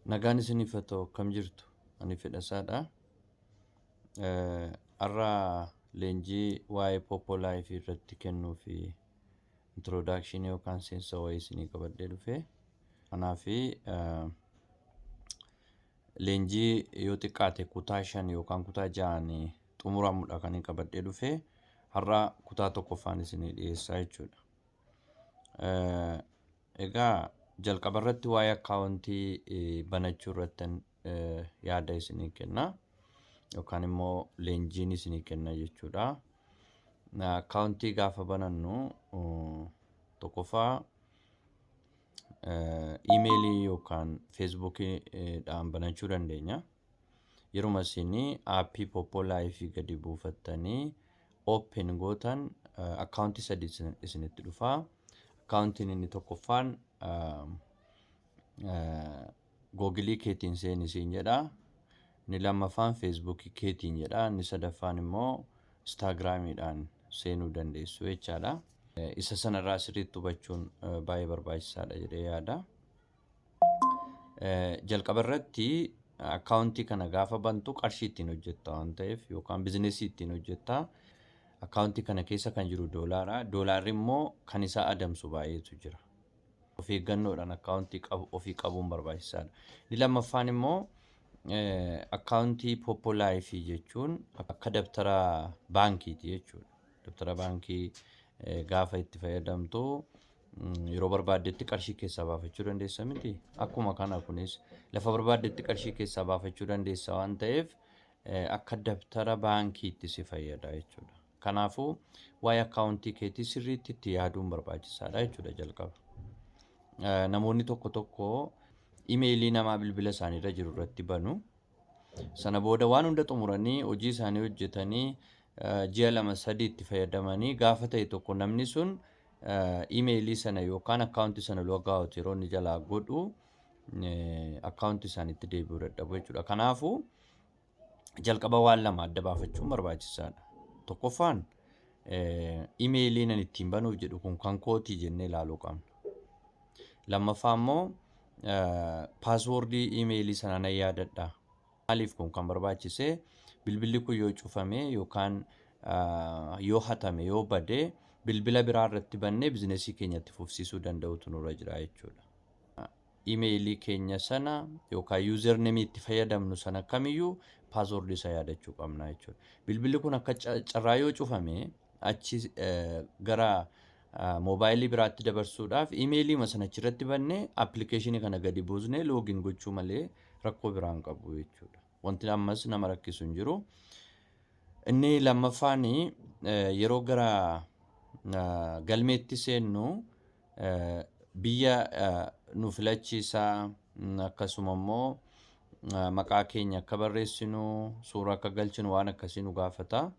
Nagaan isiniif haa ta'u, akkam jirtu? Ani Fedhasaadha. Har'a leenjii waa'ee Poppolaayif irratti kennuu fi introdakshinii yookaan seensa wayii isinii qabadhee dhufe. Kanaaf leenjii yoo xiqqaate kutaa 5 yookaan kutaa 6 xumuramudha kan ani qabadhee dhufe. Har'a kutaa tokkoffaan isinii dhiyeessaa jechuudha. Egaa jalqaba irratti waa'ee akkaawuntii banachuu irratti yaada isinii kenna yookaan immoo leenjiin isinii kenna jechuudha. Akkaawuntii gaafa banannu tokkoffaa iimeelii yookaan feesbuukiidhaan banachuu dandeenya. Yeruma isinii aappii Poppolaayif gadi buufattanii open gootan akkaawuntii 3 isinitti dhufa. Akkaawuntiin inni tokkoffaan Googilii keetiin seeni siin jedha. Inni lammaffaan feesbuukii keetiin jedha. Inni sadaffaan immoo instaagiraamiidhaan seenuu dandeessu jechaadha. Isa sanarraa sirriitti hubachuun baay'ee barbaachisaadha jedhee yaada. Jalqaba irratti akkaawuntii kana gaafa bantu qarshii ittiin hojjetta waan ta'eef yookaan bizinesii ittiin hojjetta. Akkaawuntii kana keessa kan jiru doolaara. Doolaarri immoo kan isaa adamsu baay'eetu jira. Of eeggannoodhaan akkaawuntii ofii qabuun barbaachisaadha. Inni lammaffaan immoo akkaawuntii Poppolaayif jechuun akka dabtara baankiiti jechuudha. Dabtara baankii gaafa itti fayyadamtu yeroo barbaaddetti qarshii keessaa baafachuu dandeessa miti. Akkuma kana kunis lafa barbaaddetti qarshii keessaa baafachuu dandeessa waan ta'eef akka dabtara baankiitti si fayyada jechuudha. Kanaafuu waa'ee akkaawuntii keetii sirriitti itti yaaduun barbaachisaadha jechuudha jalqaba. Namoonni tokko tokko iimeelii namaa bilbila isaaniirra jiru irratti banu. Sana booda waan hunda xumuranii hojii isaanii hojjetanii ji'a 2-3 itti fayyadamanii gaafa ta'e tokko namni sun iimeelii sana yookaan akkaawuntii sana loggaawut yeroo inni jalaa godhu akkaawuntii isaaniitti deebi'uu dadhabu jechuudha. Kanaafuu jalqaba waan lama adda baafachuun barbaachisaadha. Tokkoffaan iimeelii nan ittiin banuuf jedhu kun kan kootii jennee ilaaluu qabna. Lammaffaa immoo paaswoordii iimeelii sana nan yaadadha. Maaliif kun kan barbaachise bilbilli kun yoo cufame yookaan yoo hatame yoo bade bilbila biraa irratti bannee bizinesii keenyatti fufsiisuu danda'utu nurra jira jechuudha. Iimeelii keenya sana yookaan yuuzerneemii itti fayyadamnu sana kamiyyuu paaswoordii isa yaadachuu qabna jechuudha. Bilbilli kun akka carraa yoo cufame achi gara moobaayilii biraatti dabarsuudhaaf iimeelii sana achirratti bannee appilikeeshinii kana gadi buusnee loogiin gochuu malee rakkoo biraan qabu jechuudha. Wanti ammas nama rakkisu hin jiru. Inni lammaffaan yeroo gara galmeetti seennu biyya nu filachiisaa akkasuma immoo maqaa keenya akka barreessinu suuraa akka galchinu waan akkasii nu gaafata.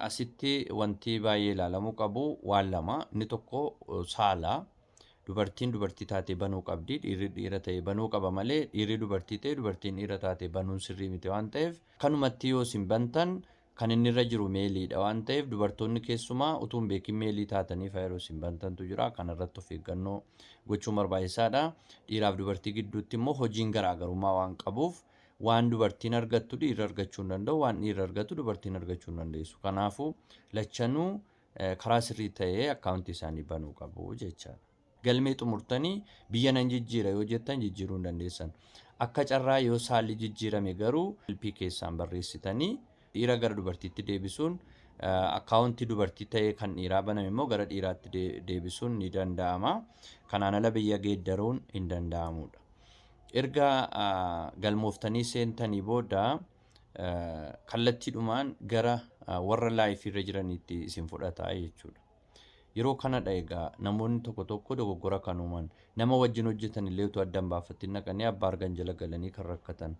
Asitti wanti baay'ee ilaalamuu qabu waan lama. Inni tokko saala. Dubartiin dubartii taatee banuu qabdi. Dhiirri dhiira ta'ee banuu qaba malee dhiirri dubartii ta'ee dubartiin dhiira taatee banuun sirrii miti waan ta'eef kanumatti yoo isin bantan kan inni irra jiru meeliidha waan ta'eef dubartoonni keessumaa utuu hin beekin meelii taatanii yeroo isin bantantu jira. Kanarratti of eeggannoo gochuun barbaachisaadha. Dhiiraaf dubartii gidduutti immoo hojiin garaagarummaa waan qabuuf waan dubartiin argattu dhiirri argachuu hin danda'u, waan dhiirri argatu dubartiin argachuu hin dandeessu. Kanaafuu lachanuu karaa sirrii ta'ee akkaawuntii isaanii banuu qabu jechaadha. Galmee xumurtanii biyya nan jijjiira yoo jettan jijjiiruu hin dandeessan. Akka carraa yoo saalli jijjiirame garuu LP keessaan barreessitanii dhiira gara dubartiitti deebisuun akkaawuntii dubartii ta'ee kan dhiiraa baname immoo gara dhiiraatti deebisuun ni danda'ama. Kanaan ala biyya geeddaruun hin danda'amudha. Erga galmooftanii seentanii booda kallattiidhumaan gara warra laayif irra jiraniitti isin fudhata jechuudha. Yeroo kanadha egaa namoonni tokko tokko dogoggora kan uuman nama wajjin hojjetan illee utuu addan baafatanii naqanii abbaa argan jala galanii kan rakkatan.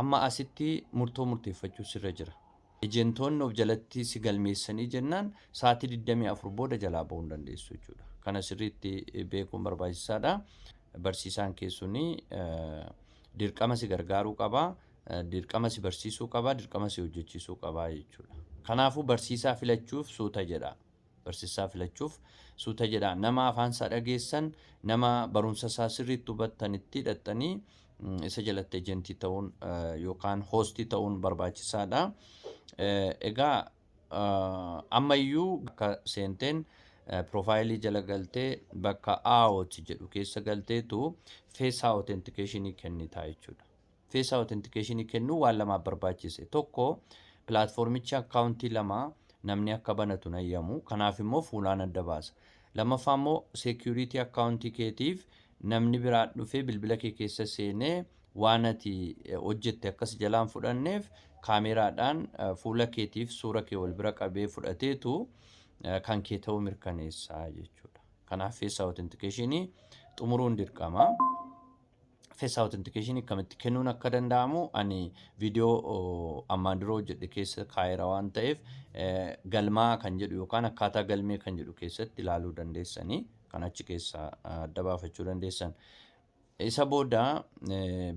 Amma asitti murtoo murteeffachuu sirra jira. Ejentoonni of jalatti si galmeessanii jennaan sa'aatii 24 booda jalaa ba'uu hin dandeessu jechuudha. Kana sirriitti beekuun barbaachisaadha. Barsiisaan keessuun dirqama si gargaaruu qaba, dirqama si barsiisuu qaba, dirqama si hojjechiisuu qaba jechuudha. Kanaafuu barsiisaa filachuuf suuta jedha. Barsiisaa filachuuf suuta jedha. Nama afaan isaa dhageessan, nama barumsa isaa sirriitti hubattanitti hidhattanii isa jalatti ejentii ta'uun yookaan hoostii ta'uun barbaachisaadha. Egaa ammayyuu akka seenteen piroofaayilii jala galtee bakka AOT jedhu keessa galteetu feesaa authentication kennitaa jechuudha. Feesaa authentication kennuu waan lamaaf barbaachise. Tokko pilaatfoormichi akkaawuntii lama namni akka banatu nayyamu. Kanaaf immoo fuulaan adda baasa. Lammaffaa immoo seekuriitii akkaawuntii keetiif namni biraa dhufee bilbila kee keessa seenee waan ati hojjette akkas jalaan fudhanneef kaameraadhaan fuula keetiif suura kee wal bira qabee fudhateetu kan kee ta'uu mirkaneessaa jechuudha. Kanaaf feesaa authentication xumuruun dirqama. Feesaa authentication akkamitti kennuun akka danda'amu ani viidiyoo ammaan dura hojjedhe keessa kaa'eera waan ta'eef galmaa kan jedhu yookaan akkaataa galmee kan jedhu keessatti ilaaluu dandeessanii kan achi keessaa adda baafachuu dandeessan. Isa booda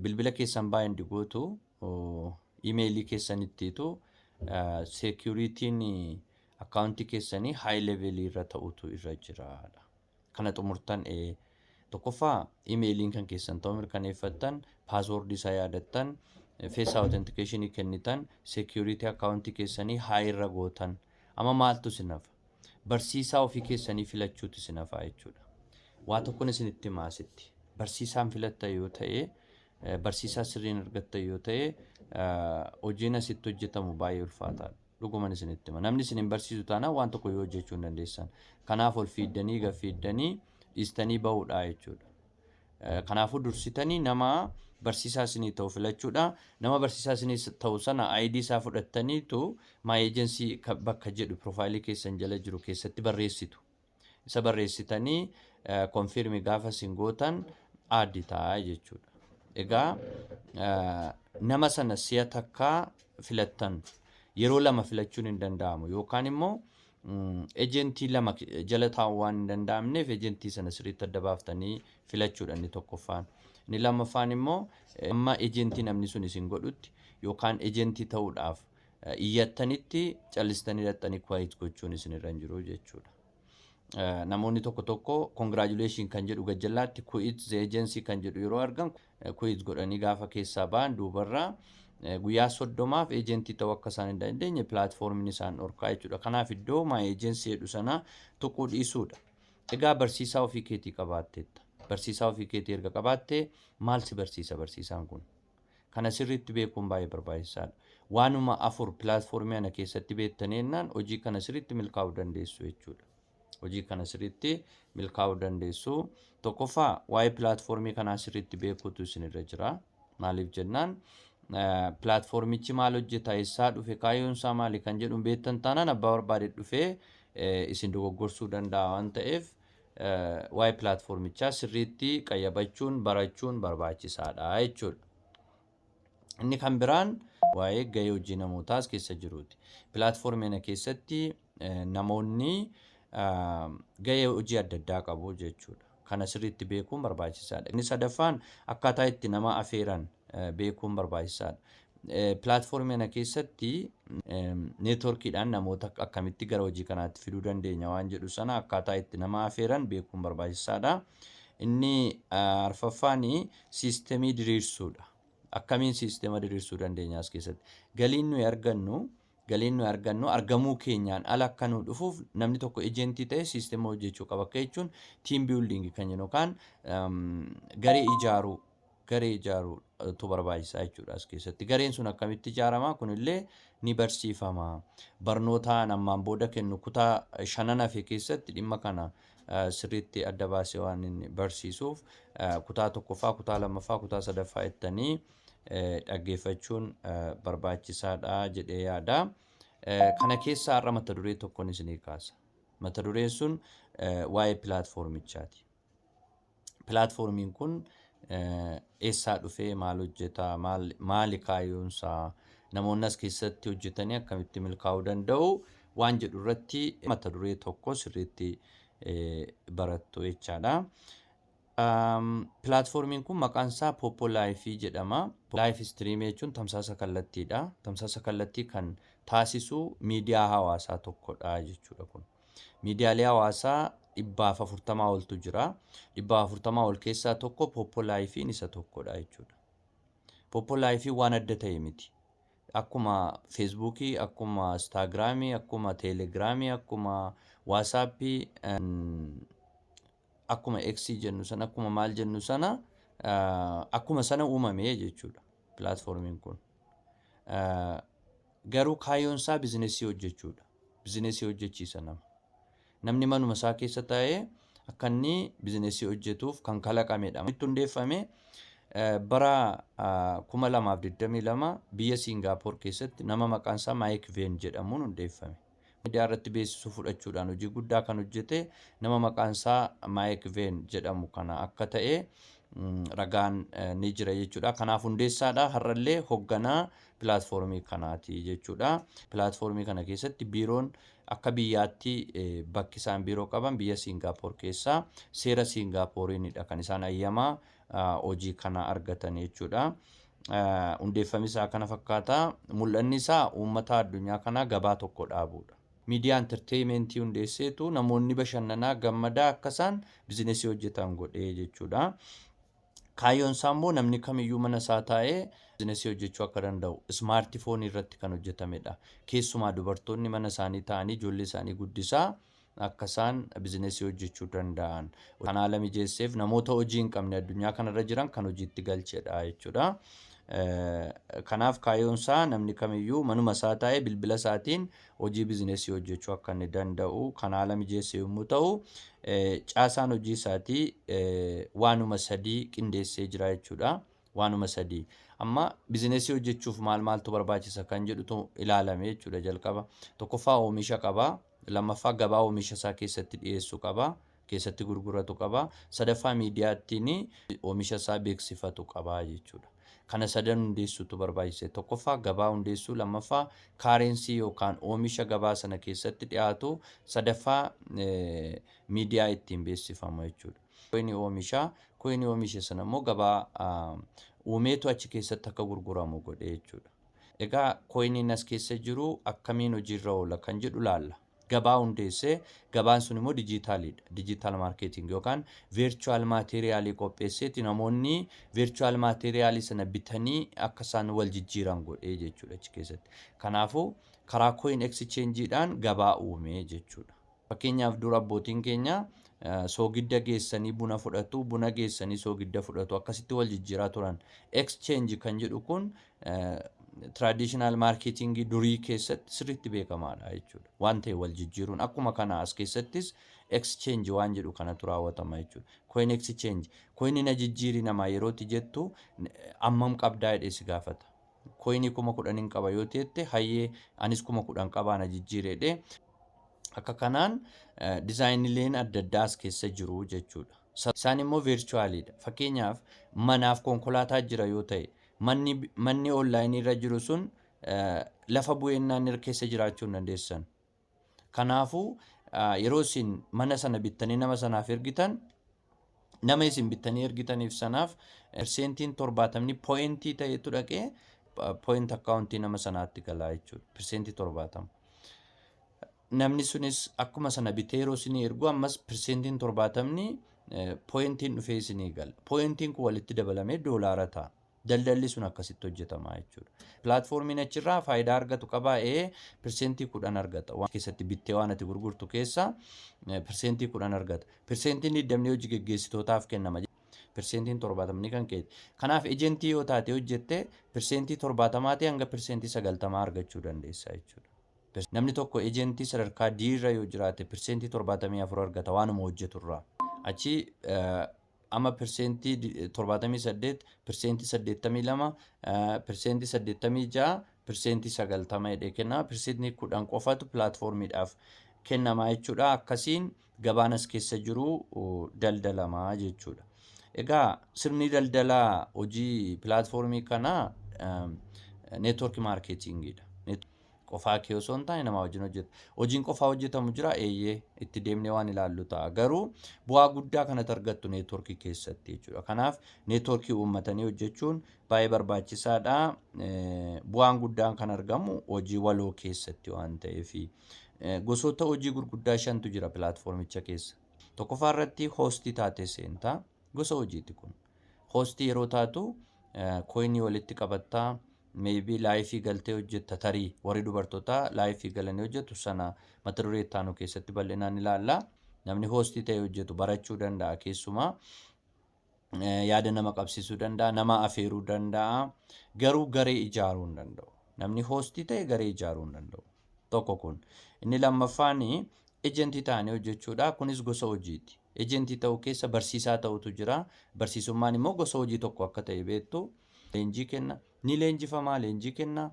bilbila keessan baay'een digootu imeelii keessanittiitu seekuriitiin akkaawuntii keessanii haay levelii irra ta'utu irra jiraadha. Kana xumurtan tokkoffaa imeeliin kan keessan ta'uu mirkaneeffattan, paaswoordii isaa yaadattan, feesaa authentication kennitan, seekuriitii akkaawuntii keessanii haay irra gootan. Amma maaltu isin hafa? Barsiisaa ofii keessanii filachuutu isin hafa jechuudha. Waa tokkoon isinitti maasitti. Barsiisaan filattan yoo ta'e, barsiisaa sirriin argattan yoo ta'e, hojiin asitti hojjetamu baay'ee ulfaataadha. Dhuguman isinitti hima. Namni isin hin barsiisu taanaan waan tokko yoo hojjechuu hin dandeessan. Kanaaf ol fiiddanii gad fiiddanii dhiistanii bahuudha jechuudha. Kanaafuu dursitanii nama barsiisaa isinii ta'u filachuudha. Nama barsiisaa isinii ta'u sana ID isaa fudhattaniitu my agency bakka jedhu piroofaayilii keessan jala jiru keessatti barreessitu. Isa barreessitanii konfirmii gaafa isin gootan addi ta'a jechuudha. Egaa nama sana si'a takkaa filattan yeroo lama filachuun hin danda'amu yookaan immoo ejentii lama jala taa'uu waan hin danda'amneef ejentii sana sirriitti adda baaftanii filachuudha inni tokkoffaan. Inni lammaffaan immoo amma ejentii namni sun isin godhutti yookaan ejentii ta'uudhaaf iyyattanitti callistanii hidhattanii kwaayit gochuun isin irra hin jiru jechuudha. Namoonni tokko congratulation kan jedhu gajjallaatti quit the agency kan jedhu yeroo argan quit godhanii gaafa keessaa ba'an duubarraa guyyaa 30 ejentii ta'uu akka isaan hin dandeenye pilaatfoormiin isaan dhorkaa jechuudha. Kanaaf iddoo my agency jedhu sana tuquu dhiisuudha. Egaa barsiisaa ofii keetii qabaatteetta. Barsiisaa ofii keetii erga qabaattee maal si barsiisa barsiisaan kun? Kana sirriitti beekuun baay'ee barbaachisaadha. Waanuma 4 pilaatfoormii ana keessatti beektaniennaan hojii kana sirriitti milkaa'uu dandeessu jechuudha. Hojii kana sirriitti milkaa'uu dandeessu. Tokkoffaa waa'ee pilaatfoormii kanaa sirriitti beekuutu isinirra jira. Maaliif jennaan pilaatfoormichi maal hojjeta eessaa dhufe kaayyoon isaa maali kan jedhu beektan taanaan abbaa barbaade dhufee isin dogoggorsuu danda'a waan ta'eef waa'ee pilaatfoormichaa sirriitti qayyabachuun barachuun barbaachisaadha jechuudha. Inni kan biraan waa'ee gahee hojii namootaas keessa jiruuti. Pilaatfoormii keessatti namoonni gahee hojii adda addaa qabu jechuudha. Kana sirriitti beekuun barbaachisaadha. Inni sadaffaan akkaataa itti nama afeeran beekuun barbaachisaadha. Pilaatfoormii keessatti neetworkiidhaan namoota akkamitti gara hojii kanaatti fiduu dandeenya waan jedhu sana akkaataa itti nama afeeran beekuun barbaachisaadha. Inni arfaffaan siistemii diriirsuudha. Akkamiin siistema diriirsuu dandeenya as keessatti? Galiin nuyi argannu argamuu keenyaan ala akka nu dhufuuf namni tokko ejentii ta'e siistema hojjechuu qaba. Akka jechuun tiim biildingii kan jennu yookaan garee ijaaruutu barbaachisaa jechuudha as keessatti. Gareen sun akkamitti ijaarama? Kunillee ni barsiifama. Barnootaan ammaan booda kennu kutaa 5 hafe keessatti dhimma kana sirriitti adda baasee waan inni barsiisuuf kutaa 1ffaa, kutaa 2ffaa, kutaa 3ffaa jettanii dhaggeeffachuun barbaachisaadha jedhee yaada. Kana keessaa har'a mata duree tokkoon isinii kaasa. Mata dureen sun waa'ee pilaatfoormichaati. Pilaatfoormiin kun eessaa dhufee maal hojjeta, maali kaayyoonsaa, namoonni as keessatti hojjetanii akkamitti milkaa'uu danda'u waan jedhu irratti mata duree tokko sirriitti barattu jechaadha. Pilaatfoormiin kun maqaan isaa Poppo Live jedhama. Live stream jechuun tamsaasa kallattiidha. Tamsaasa kallattii kan taasisu miidiyaa hawaasaa tokkodha jechuudha kun. Miidiyaalee hawaasaa 140 oltu jira. 140 ol keessaa tokko Poppo Live isa tokkodha jechuudha. Poppo Live waan adda ta'e miti. Akkuma Feesbuukii, akkuma Instaagiraamii, akkuma Teelegiraamii, akkuma Waatsaappii, akkuma X jennu sana, akkuma maal jennu sana, akkuma sana uumamee jechuudha pilaatfoormiin kun. Garuu kaayyoon isaa bizinesii hojjechuudha. Bizinesii hojjechiisa nama. Namni manuma isaa keessa taa'ee akka inni bizinesii hojjetuuf kan kalaqamedha. Itti hundeeffame bara 2022 biyya Siingaappoor keessatti nama maqaan isaa Maayik Veen jedhamuun hundeeffame. Miidiyaa irratti beeksisuu fudhachuudhaan hojii guddaa kan hojjete nama maqaan isaa Maayik Veen jedhamu kana akka ta'e ragaan ni jira jechuudha. Kanaaf hundeessaadha. Har'allee hoogganaa pilaatfoormii kanaati jechuudha. Pilaatfoormii kana keessatti biiroon akka biyyaatti bakki isaan biiroo qaban biyya Siingaappoor keessaa seera Siingaappooriinidha kan isaan ayyamaa hojii kana argatan jechuudha. Hundeeffamni isaa kana fakkaata. Mul'anni isaa uummata addunyaa kanaa gabaa tokko dhaabuudha. Miidiyaa enterteementii hundeesseetu namoonni bashannanaa gammadaa akka isaan bizinesii hojjetan godhee jechuudha. Kaayyoon isaa immoo namni kamiyyuu mana isaa taa'ee bizinesii hojjechuu akka danda'u ismaartifoonii irratti kan hojjetamedha. Keessumaa dubartoonni mana isaanii taa'anii ijoollee isaanii guddisaa akka isaan bizinesii hojjechuu danda'an kan haala mijeesseef namoota hojii hin qabne addunyaa kanarra jiran kan hojiitti galchedha jechuudha. Kanaaf kaayyoon isaa namni kamiyyuu manuma isaa taa'ee bilbila isaatiin hojii bizinesii hojjechuu akka inni danda'u kan haala mijeesse yommuu ta'u, caasaan hojii isaatii waanuma sadii qindeessee jira jechuudha. Waanuma sadii. Amma bizinesii hojjechuuf maaltu barbaachisa kan jedhutu ilaalame jechuudha jalqaba. Tokkoffaa oomisha qaba. Lammaffaa gabaa oomisha isaa keessatti dhiyeessuu qaba. Keessatti gurguratu qaba. Sadaffaa miidiyaattiin oomisha isaa beeksifatu qaba jechuudha. Kana sadan hundeessuutu barbaachise. Tokkoffaa gabaa hundeessuu, lammaffaa kaareensii yookaan oomisha gabaa sana keessatti dhiyaatu, sadaffaa miidiyaa ittiin beeksifamu jechuudha. Koinii oomisha sana immoo gabaa uumeetu achi keessatti akka gurguramu godhe jechuudha. Egaa koiniin as keessa jiru akkamiin hojiirra oola kan jedhu laalla. Gabaa hundeessee gabaan sun immoo dijitaalidha. Dijitaal maarkeeting yookaan virtual maateeriyaalii qopheesseeti namoonni virtual maateeriyaalii sana bitanii akka isaan wal jijjiiran godhee jechuudha achi keessatti. Kanaafuu karaa coin exchange'dhaan gabaa uumee jechuudha. Fakkeenyaaf dura abbootiin keenya soogidda geessanii buna fudhatu, buna geessanii soogidda fudhatu akkasitti wal jijjiiraa turan. Exchange kan jedhu kun traditional marketing durii keessatti sirriitti beekamaadha jechuudha. Waan ta'e wal jijjiiruun akkuma kana as keessattis exchange waan jedhu kanatu raawwatama jechuudha. Coin exchange. Coinii na jijjiiri namaa yerootti jettu ammam qabdaa jedhee si gaafata. Coinii 10,000 qaba yoo ta'e hayyee anis 10,000 qabaa na jijjiiredhe. Akka kanaan dizaayinileen adda addaa as keessa jiru jechuudha. Isaan immoo virtuaalidha. Fakkeenyaaf manaaf konkolaataa jira yoo ta'e manni onlaayinii irra jiru sun lafa bu'eennaan keessa jiraachuu hin dandeessan. Kanaafuu yeroo isin mana sana bittanii nama sanaaf ergitan, nama isin bittanii ergitaniif sanaaf persentiin 70 pooyintii ta'etu dhaqee pooyint akkaawuntii nama sanaatti galaa jechuudha. Persentii 70. Namni sunis akkuma sana bitee yeroo isinii ergu ammas persentiin 70 pooyintiin dhufee isinii gala. Pooyintiin kun walitti dabalamee doolaara ta'a. Daldalli sun akkasitti hojjetama jechuudha. Pilaatfoormiin achirraa faayidaa argatu qabaa persentii 10 argata. Waan keessatti bittee waan ati gurgurtu keessa persentii 10 argata. Persentiin 20 hojii geggeessitootaaf kennama. Persentiin 70 kan keeti. Kanaaf ejentii yoo taate hojjette persentii 70 hanga persentii 90 argachuu dandeessa jechuudha. Namni tokko ejentii sadarkaa D irra yoo jiraate persentii 74 argata waanuma hojjeturraa. Achi amma persentii 78, persentii 82, persentii 86, persentii 90 jedhee kenna. Persentii 10 qofatu pilaatfoormiidhaaf kennama jechuudha. Akkasiin gabaan as keessa jiru daldalamaa jechuudha. Egaa sirni daldalaa hojii pilaatfoormii kanaa neetwoorkii maarkeetingidha. Qofaa kee osoo hin taane nama wajjin hojjeta. Hojiin qofaa hojjetamu jira itti deemnee waan ilaallu ta'a. Garuu bu'aa guddaa kanatti argattu neetwoorkii keessatti jechuudha. Kanaaf neetwoorkii uummatanii hojjechuun baay'ee barbaachisaadha. Bu'aan guddaan kan argamu hojii waloo keessatti waan ta'eef. Gosoota hojii gurguddaa 5tu jira pilaatfoormicha keessa. Tokkoffaa irratti hoostii taatee seentaa gosa hojiiti kun. Hoostii yeroo taatu Coinii walitti qabattaa maybe laayifii galtee hojjetta tarii warri dubartootaa laayifii galanii hojjetu sana mata duree itti aanu keessatti bal'inaan ilaalla. Namni hoostii ta'e hojjetu barachuu danda'a keessumaa. Yaada nama qabsiisuu danda'a, nama afeeruu danda'a, garuu garee ijaaruu hin danda'u. Namni hoostii ta'e garee ijaaruu hin danda'u. Tokko kun. Inni lammaffaan ejentii ta'anii hojjechuudha. Kunis gosa hojiiti. Ejentii ta'uu keessa barsiisaa ta'utu jira. Barsiisummaan immoo gosa hojii tokko akka ta'e beektu. Leenjii kenna. Ni leenjifamaa leenjii kenna.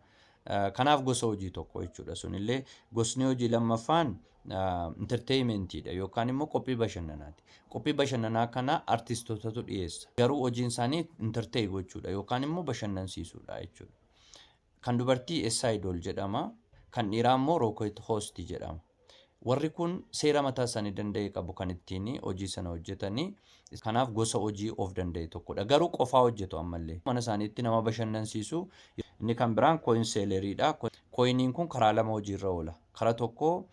Kanaaf gosa hojii tokko jechuudha. Sunillee gosni hojii lammaffaan entertainmentiidha yookaan immoo qophii bashannanaati. Qophii bashannanaa kana artistootatu dhiyeessa. Garuu hojiin isaanii entertain gochuudha yookaan immoo bashannansiisuudha jechuudha. Kan dubartii S-Idol jedhama. Kan dhiiraa immoo Rocket Host jedhama. Warri kun seera mataa isaanii danda'e qabu kan ittiin hojii sana hojjetanii. Kanaaf gosa hojii of danda'e tokkodha. Garuu qofaa hojjetu ammallee. Mana isaaniitti nama bashannansiisu. Inni kan biraan coin selleriidha. Coiniin kun karaa lama hojiirra oola. Karaa tokko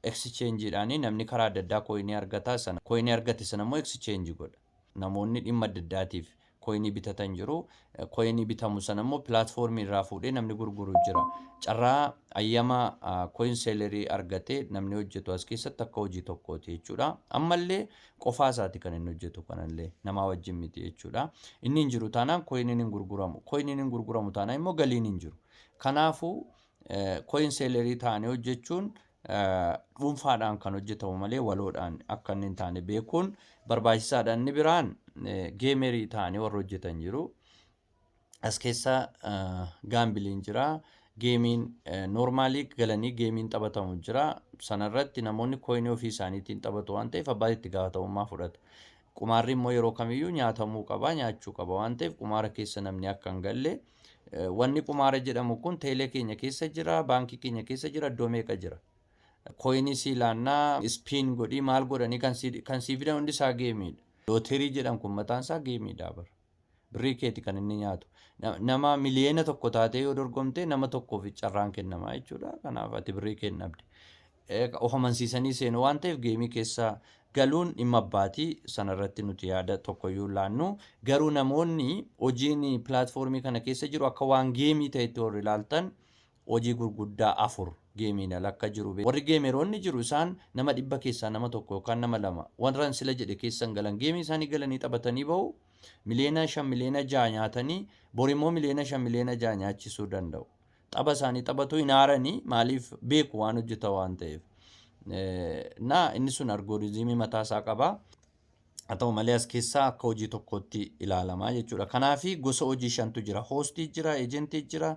exchangeidhaan namni karaa adda addaa coinii argata sana. Coinii argate sana immoo exchange godha. Namoonni dhimma adda addaatiif coinii bitatan jiru. Coinii bitamu sana immoo platformii irraa fuudhee namni gurguru jira. Carraa ayyama coin sellerii argatee namni hojjetu as keessatti akka hojii tokkooti jechuudha. Ammallee qofaa isaati kan inni hojjetu kanallee namaa wajjin miti jechuudha. Inni hin jiru taanaan coiniin hin gurguramu. Coiniin hin gurguramu taanaan immoo galiin hin jiru. Kanaafuu coin sellerii ta'anii hojjechuun dhuunfaadhaan kan hojjetamu malee waloodhaan akka inni hin taane beekuun barbaachisaadha. Inni biraan geemerii ta'anii warra hojjetan jiru. As keessa gaambiliin jira. Geemiin noormaalii galanii geemiin taphatamu jira. Sanarratti namoonni coinii ofii isaaniitiin taphatu waan ta'eef abbaa itti gaafatamummaa fudhata. Qumaarri immoo yeroo kamiyyuu nyaatamuu qaba, nyaachuu qaba waan ta'eef qumaara keessa namni akka hin galle. Wanni qumaara jedhamu kun teelee keenya keessa jira, baankii keenya keessa jira, iddoo meeqa jira. Coinii si ilaannaa, spiin godhii maal godhanii kan sii fidan hundi isaa geemiidha. Looterii jedhamu kun mataan isaa geemiidha bara. Birrii keeti kan inni nyaatu. Nama miliyoona tokko taatee yoo dorgomte nama tokkoof carraan kennamaa jechuudha. Kanaaf ati birrii kennabde. Of amansiisanii seenu waan ta'eef geemii keessa galuun dhimma abbaatii sanarratti nuti yaada tokkoyyuu laannu. Garuu namoonni hojiin pilaatfoormii kana keessa jiru akka waan geemii ta'etti warri ilaaltan hojii gurguddaa 4 geemiin ala akka jiru. Warri geemeroonni jiru isaan nama 100 keessaa nama tokko yookaan nama 2 warra sila jedhe keessan galan geemii isaanii galanii taphatanii bahu. Miliyoona 5 miliyoona 6 nyaatanii borimmoo miliyoona 5 miliyoona 6 nyaachisuu danda'u. Tapha isaanii taphatu hin aaranii maaliif beeku waan hojjeta waan ta'eef. Inni sun algooriizimii mataa isaa qaba. Haa ta'u malee as keessaa akka hojii tokkotti ilaalamaa jechuudha. Kanaafi gosa hojii 5tu jira. Hoostii jira, ejentii jira,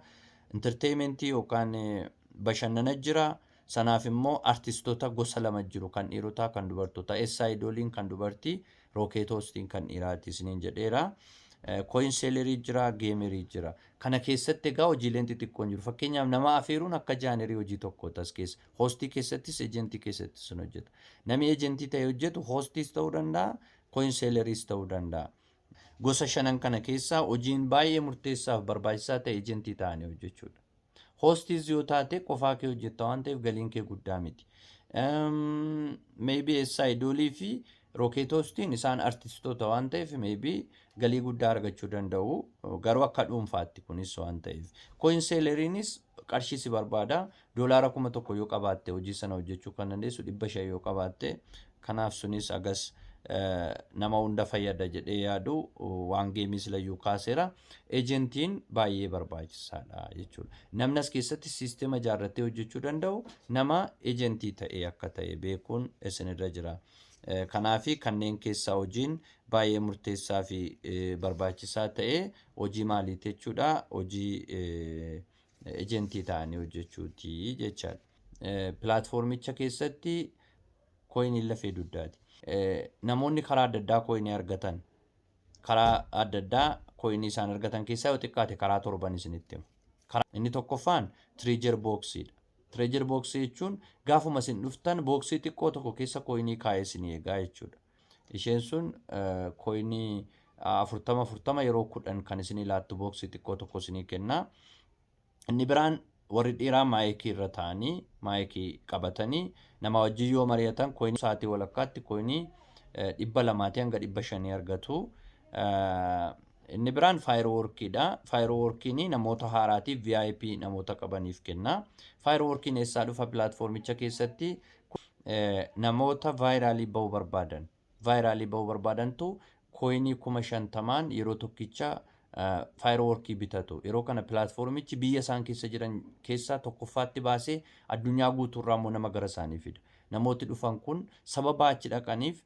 entertainmentii yookaan bashannana jira. Sanaaf immoo artistoota gosa 2 jiru kan dhiirotaa kan dubartootaa. S-Idoliin kan dubartii, Rocket Hostiin kan dhiiraati isiniin jedheera. Coin sellerii jira, geemerii jira. Kana keessatti egaa hojiileen xixiqqoon jiru. Fakkeenyaaf nama afeeruun akka jaanerii hojii tokkooti as keessa. Hoostii keessattis ejentii keessattis sun hojjeta. Namni ejentii ta'e hojjetu hoostiis ta'uu danda'a, coin selleriis ta'uu danda'a. Gosa 5 kana keessaa hojiin baay'ee murteessaaf barbaachisaa ta'e ejentii ta'anii hojjechuudha. Hoostiis yoo taate qofaa kee hojjetta waan ta'eef galiin kee guddaa miti. Maybe S-Idolii fi Rocket Hostiin isaan artistoota waan ta'eef maybe galii guddaa argachuu danda'u. Garuu akka dhuunfaatti kunis waan ta'eef. Coin selleriinis qarshii si barbaada. Doolaara 1,000 yoo qabaatte hojii sana hojjechuu kan dandeessu 500 yoo qabaatte. Kanaaf sunis agas nama hunda fayyada jedhee yaadu waan geemii silayyuu kaaseera. Ejentiin baay'ee barbaachisaadha jechuudha. Namni as keessatti siistema ijaarratee hojjechuu danda'u nama ejentii ta'e akka ta'e beekuun isinirra jira. Kanaafi kanneen keessaa hojiin baay'ee murteessaa fi barbaachisaa ta'e hojii maaliiti jechuudha. Hojii ejentii ta'anii hojjechuuti jechaadha. Pilaatfoormicha keessatti coiniin lafee dugdaati. Namoonni karaa adda addaa coinii argatan karaa adda addaa coinii isaan argatan keessaa yoo xiqqaate karaa 7 isinitti himu. Inni tokkoffaan treasure boxiidha. Treasure boxii jechuun gaafuma isin dhuftan boxii xiqqoo tokko keessa coinii kaa'ee isinii eegaa jechuudha. Isheen sun coinii 40 yeroo 10 kan isinii laattu boxii xiqqoo tokko isinii kenna. Inni biraan warri dhiiraa maayikii irra taa'anii maayikii qabatanii nama wajjin yoo mari'atan coinii sa'aatii walakkaatti coinii 200 hanga 500 argatu. Inni biraan Fireworkidha. Fireworkiin namoota haaraatiif VIP namoota qabaniif kenna. Fireworkiin eessaa dhufa pilaatfoormicha keessatti namoota vaayiraalii bahuu barbaadantu kooyinii 50,000 yeroo tokkicha Fireworkii bitatu. Yeroo kana pilaatfoormichi biyya isaan keessa jiran keessaa tokkoffaatti baasee addunyaa guutuurraa immoo nama gara isaanii fida. Namooti dhufan kun sababa achi dhaqaniif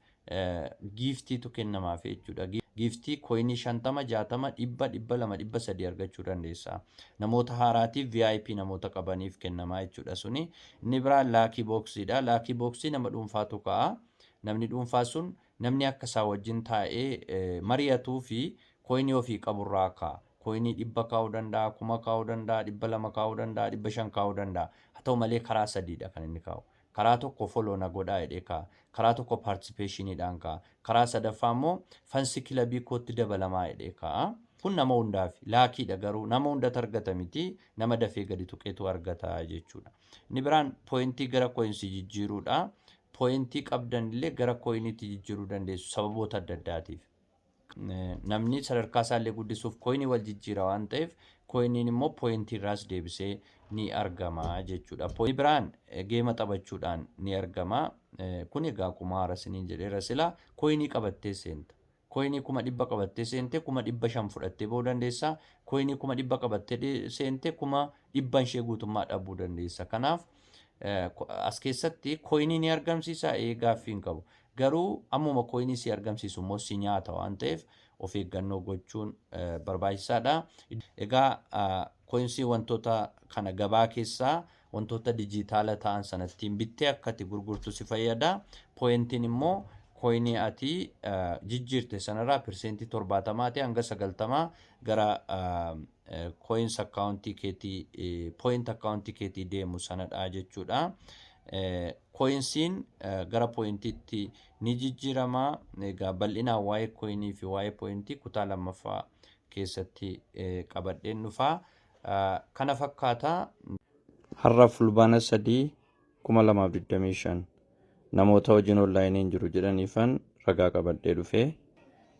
giiftiitu kennamaaf jechuudha. Giiftii kooyinii 50, 60, 100, 200, 300 argachuu dandeessa. Namoota haaraatiif VIP namoota qabaniif kennamaa jechuudha suni. Inni biraan laakii booksiidha. Laakii booksii nama dhuunfaatu ka'a. Namni dhuunfaa sun namni akka isaa wajjin taa'ee mari'atuu fi kooyinii ofii qaburraa ka'a. Kooyinii 100 kaa'uu danda'a, 1000 kaa'uu danda'a, 200 kaa'uu danda'a, 500 kaa'uu danda'a. Haa ta'u malee karaa sadiidha kan inni kaa'u. Karaa tokko follow na godhaa jedhee ka'a. Karaa tokko participationiidhaan ka'a. Karaa sadaffaa immoo fansi kilabii kootti dabalamaa jedhee ka'a. Kun nama hundaaf laakiidha garuu nama hundatu argata miti. Nama dafee gadi tuqeetu argata jechuudha. Inni biraan pooyintii gara kooyinsii jijjiiruudha. Pooyintii qabdan illee gara kooyiniitti jijjiiruu dandeessu sababoota adda addaatiif. Namni sadarkaa isaallee guddisuuf kooyinii wal jijjiira waan ta'eef kooyiniin immoo pooyintii irraas deebisee ni argama jechuudha. Pooyintii biraan geema taphachuudhaan ni argama. Kun egaa kumaara isiniin jedheera sila kooyinii qabattee seenta. Kooyinii 100 qabattee seente 500 fudhattee bahuu dandeessa. Kooyinii 100 qabattee seente 100 ishee guutummaa dhabuu dandeessa. Kanaaf as keessatti kooyinii ni argamsiisa gaaffii hin qabu. Garuu ammuma kooyinii si argamsiisu immoo si nyaata waan ta'eef of eeggannoo gochuun barbaachisaadha. Egaa kooyinsii wantoota kana gabaa keessaa wantoota dijitaala ta'an sanattiin bittee akka itti gurgurtu si fayyada. Pooyintiin immoo kooyinii ati jijjiirte sanarraa persentii 70 hanga 90 gara kooyins akkaawuntii keetii pooyint akkaawuntii keetii deemu sanadha jechuudha. Kooyinsiin gara pooyintiitti ni jijjiirama. Egaa bal'inaan waa'ee kooyinii fi waa'ee pooyintii kutaa lammaffaa keessatti qabadheen dhufa. Kana fakkaata. Har'a fulbaana 3 2025 namoota hojiin onlaayiniin jiru jedhaniifan ragaa qabadhee dhufe.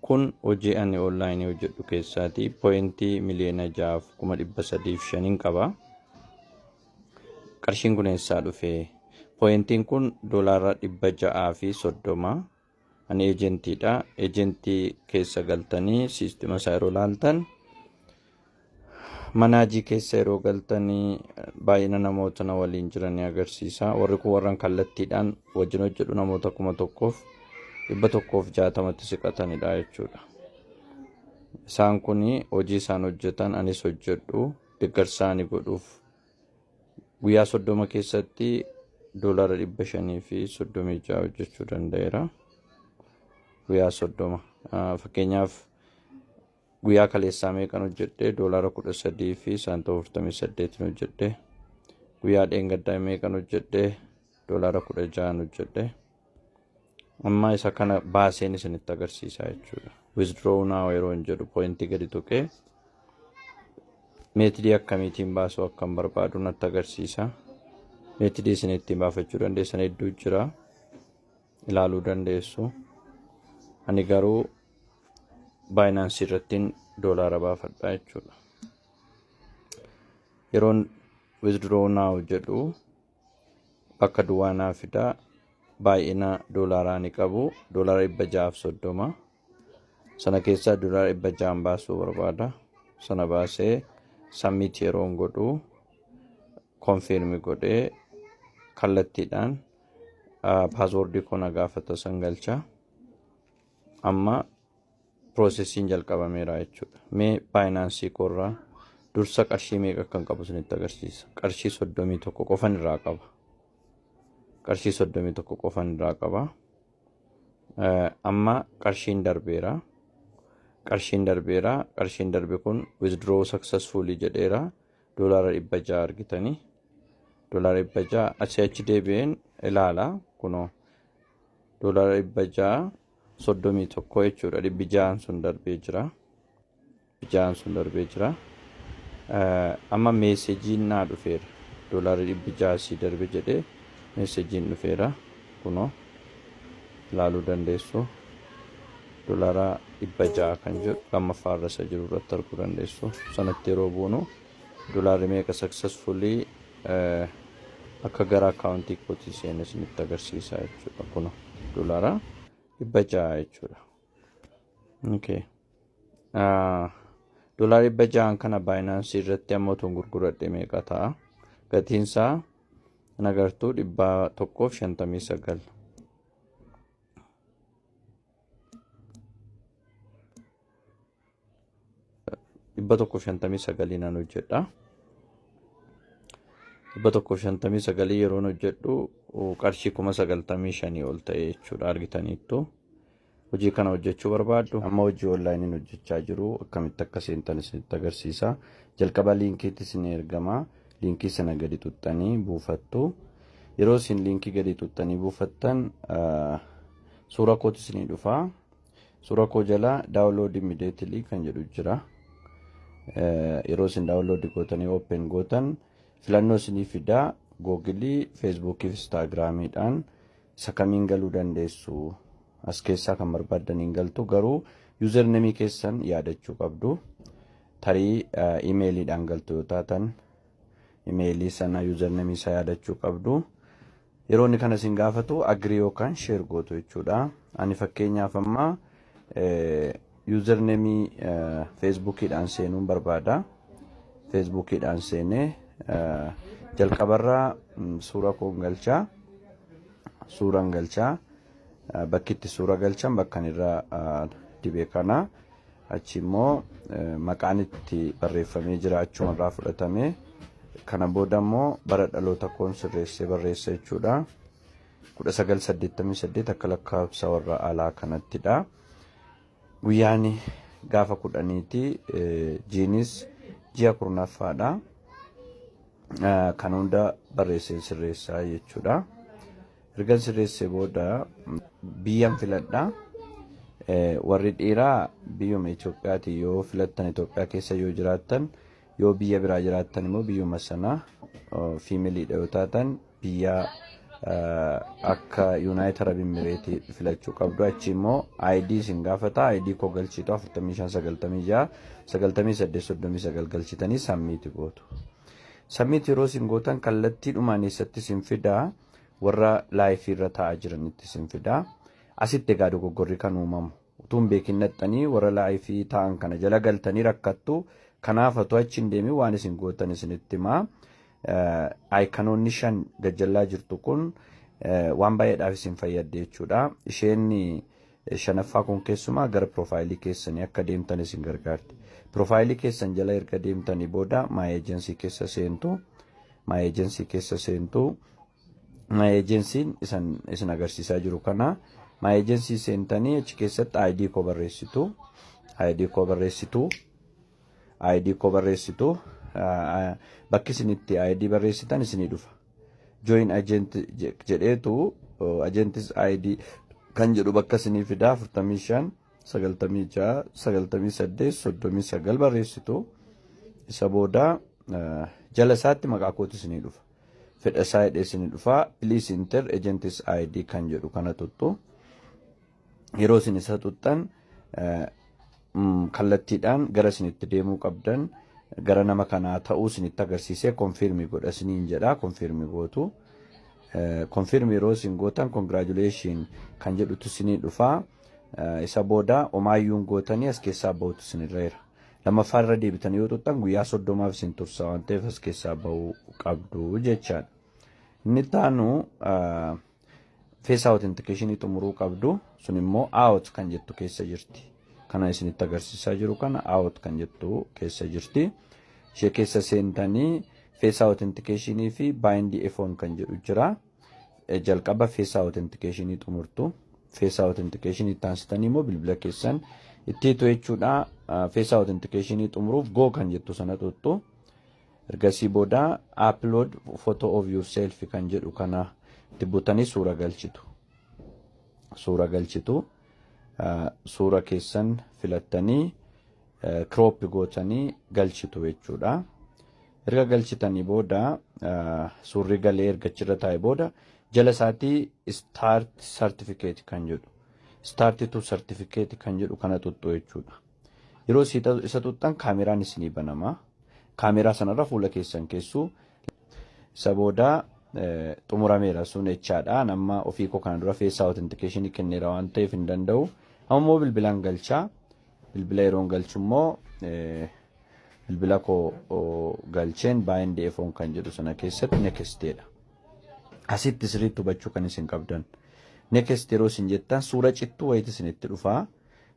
Kun hojii ani onlaayinii hojjedhu keessaati pooyintii miliyoona 6,305 qaba. Qarshiin kun eessaa dhufe? Pooyintiin kun doolaara 630. Ani eejentiidha. Eejentii keessa galtanii siistima isaa yeroo laaltan manaajii keessa yeroo galtanii baay'ina namoota na waliin jiranii agarsiisa. Warri kun warran kallattiidhaan wajjin hojjedhu namoota 1,160tti siqatanidha jechuudha. Isaan kun hojii isaan hojjetan anis hojjedhu deeggarsa ani godhuuf guyyaa 30 keessatti doolaara 536 hojjechuu danda'eera. Guyyaa 30 fakkeenyaaf guyyaa kaleessaa meeqan hojjedhe doolaara 13 fi saantima 48 hojjedhe. Guyyaa dheengaddaa meeqan hojjedhe doolaara 16 hojjedhe. Amma isa kana baaseen isinitti agarsiisa jechuudha. Withdraw now yeroo hin jedhu pooyintii gadi tuqee meetidii akkamiitiin baasuu akkan barbaadu natti agarsiisa. Meetidii isin ittiin baafachuu dandeessan hedduu jira. Ilaaluu dandeessu. Ani garuu Binance irrattiin doolaara baafadha jechuudha. Yeroon withdraw now jedhu bakka duwwaa naa fida. Baay'ina doolaaraa ni qabu. Doolaara 630. Sana keessaa doolaara 600 baasuu barbaada. Sana baasee submit yeroon godhu confirm godhee kallattiidhaan paaswoordii koo na gaafata san galcha. Amma processiin jalqabameera jechuudha. Mee Binance koorraa dursa qarshii meeqa akkan qabu isinitti agarsiisa. Qarshii 31 qofan irraa qaba. Qarshii 31 qofan irraa qaba. Amma qarshiin darbeera. Qarshiin darbe kun withdraw successfully jedheera. Doolaara 600 argitanii. Doolaara 600 achi deebi'een ilaala kunoo. Doolaara 631 jechuudha. 600 sun darbee jira. Amma meesejiin naa dhufeera. Doolaara 600 si darbe jedhee meesejiin dhufeera. Kunoo ilaaluu dandeessu. doolaara 600 kan jedhu lammaffaa irra isa jiru irratti arguu dandeessu. Sanatti yeroo buunu doolaarri meeqa successfully akka gara akaawuntii kootii seene isinitti agarsiisa jechuudha. Kun doolaara 600 jechuudha. Okay. Doolaara 600 kana Binance irratti ammoo tun gurguradhe meeqa ta'a? Gatiin isaa nagartuu 159. 159 naan hojjedha. 159 yeroon hojjedhu qarshii 95,000 ol ta'e jechuudha. Argitaniittu hojii kana hojjechuu barbaaddu amma hojii onlaayiniin hojjechaa jiru akkamitti akka seentan isinitti agarsiisa. Jalqaba liinkiitti isin ergama. Liinkii sana gadi tuttanii buufattu. Yeroo isin liinkii gadi tuttanii buufattan suura kooti isinii dhufa. Suura koo jala download immediately kan jedhu jira. Yeroo isin download gootanii open gootan filannoo isinii fidaa Google, Facebook, Instagramiidhaan isa kamiin galuu dandeessu. As keessaa kan barbaadaniin galtu garuu username keessan yaadachuu qabdu. Tarii emailiidhaan galtu yoo taatan emailii sana username isaa yaadachuu qabdu. Yeroo inni kana isin gaafatu agree yookaan share gootu jechuudha. Ani fakkeenyaaf amma username Facebookiidhaan seenuun barbaada. Facebookiidhaan seenee jalqabarraa suura koon galchaa. Suuraan galchaa. Bakki itti suura galchan bakkan irraa dibee kana achi immoo maqaan itti barreeffamee jira achumarraa fudhatamee kana booda immoo bara dhaloota koon sirreessee barreessa jechuudha. 1988 akka lakkaa'umsa warra alaa kanattidha. Guyyaan gaafa 10ti jiinis ji'a 10ffaadha. Kan hunda barreessee sirreessaa jechuudha. Erga sirreessee booda biyyan filadha. Warri dhiiraa biyyuma Itoophiyaati yoo filattan Itoophiyaa keessa yoo jiraattan yoo biyya biraa jiraattan immoo biyyuma sana fiimiliidha yoo taatan biyya akka United Arab Emirates filachuu qabdu. Achi immoo ID isin gaafata. ID koo galchitu 4596 9839 galchitanii submit gootu. Submit yeroo isin gootan kallattiidhumaan eessatti isin fidaa warra laayifii irra taa'aa jiranitti isin fidaa. Asitti egaa dogoggorri kan uumamu utuun beekin naxxanii warra laayifii taa'an kana jala galtanii rakkattu. Kanaaf atu achi hin deemin waan isin gootan isinitti himaa. Aayikanoonni 5 gajjallaa jirtu kun waan baay'eedhaaf isin fayyadde jechuudha. Isheen shanaffaa kun keessumaa gara profaayilii keessanii akka deemtan isin gargaarti. Profaayilii keessan jala erga deemtanii booda my agency keessa seentu. My agency keessa seentu. My agency isin agarsiisaa jiru kana. My agency seentanii achi keessatti ID koo barreessitu. ID koo barreessitu. ID koo barreessitu. Bakki isinitti ID barreessitan isinii dhufa. Join agent jedheetu agentis ID kan jedhu bakka isinii fidaa 45 96 98 39 barreessitu. Isa booda jala isaatti maqaa kootu isinii dhufa. Fedha isaa hidhee isinii dhufa. Please enter agentis ID kan jedhu kana tuttu. Yeroo isin isa tuttan kallattiidhaan gara isinitti deemuu qabdan gara nama kanaa ta'uu isinitti agarsiisee konfirmii godha isiniin jedha. Konfirmii gootu. Konfirmii yeroo isin gootan congratulation kan jedhutu isinii dhufa. Isa booda omaayyuun gootanii as keessaa bahutu isinirra jira. Lammaffaa irra deebitanii yoo tuttan guyyaa 30 isin tursa waan ta'eef as keessaa bahuu qabdu jechaadha. Inni taanu face authentication xumuruu qabdu. Sun immoo out kan jettu keessa jirti. Kana isinitti agarsiisaa jiru kana out kan jettu keessa jirti. Ishee keessa seentanii face authentication fi bind phone kan jedhu jira. Jalqaba face authentication xumurtu. Face authentication ittaansitanii immoo bilbila keessan ittiitu jechuudha. Face authentication xumuruuf go kan jettu sana tuttu. Ergasii booda upload photo of yourself kan jedhu kana itti butanii suura galchitu. Suura galchitu. Suura keessan filattanii crop gootanii galchitu jechuudha. Erga galchitanii booda suurri galee erga achirra taa'e booda jala isaatii start certificate kan jedhu. start to certificate kan jedhu kana tuttu jechuudha. Yeroo isa tuttan kaameraan isinii banama. Kaameraa sanarra fuula keessan keessuu isa booda xumurameera sun jechaadha. Nama ofii koo kana dura face authentication kenneera waan ta'eef hin danda'u. Ammoo bilbilaan galchaa. Bilbila yeroon galchu immoo bilbila koo galcheen bind phone kan jedhu sana keessatti nextedha. Asitti sirriitti hubachuu kan isin qabdan. Next yeroo isin jettan suura cittuu wayiti isinitti dhufaa.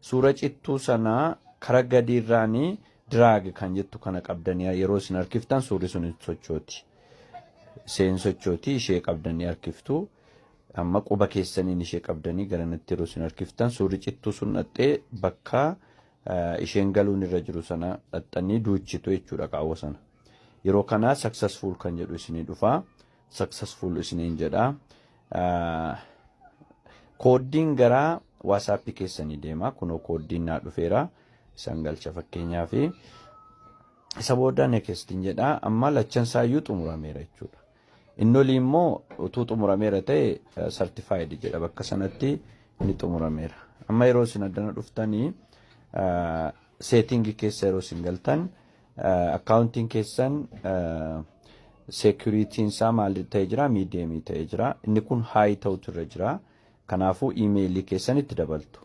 Suura cittuu sana karaa gadiirraanii drag kan jettu kana qabdanii yeroo isin harkiftan suurri sun sochooti. Seen sochooti ishee qabdanii harkiftu. Amma quba keessaniin ishee qabdanii garanatti yeroo isin harkiftan suurri cittuu sun dhattee bakka isheen galuun irra jiru sana dhattanii duuchitu jechuudha qaawwa sana. Yeroo kana successful kan jedhu isinii dhufaa. Successful isiniin jedha. Kooddiin gara WhatsApp keessanii deema. Kunoo kooddiin naa dhufeera. Isaan galcha fakkeenyaaf. Isa booda nextin jedha. Amma lachansaayyuu xumurameera jechuudha. Inni olii immoo utuu xumurameera ta'e certified jedha. Bakka sanatti inni xumurameera. Amma yeroo isin addana dhuftanii setting keessa yeroo isin galtan accounting keessan security'n isaa maal ta'ee jira? Medium ta'ee jira. Inni kun high ta'utu irra jira. Kanaafuu emailii keessan itti dabaltu.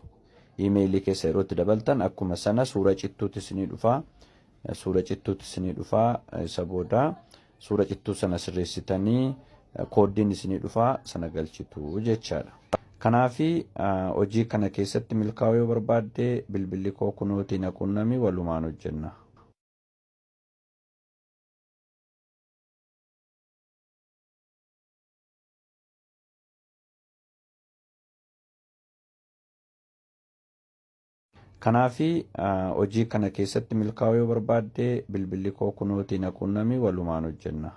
Emailii keessa yeroo itti dabaltan akkuma sana suura cittuutti isinii dhufaa. Suura cittuutti isinii dhufaa. Isa booda suura cittuu sana sirreessitanii kooddiin isinii dhufaa sana galchitu jechaadha. Kanaafi hojii kana keessatti milkaa'uu yoo barbaadde bilbilli koo kunooti na qunnami walumaan hojjenna. Kanaafi hojii kana keessatti milkaa'uu yoo barbaadde bilbilli koo kunooti na qunnami walumaan hojjenna.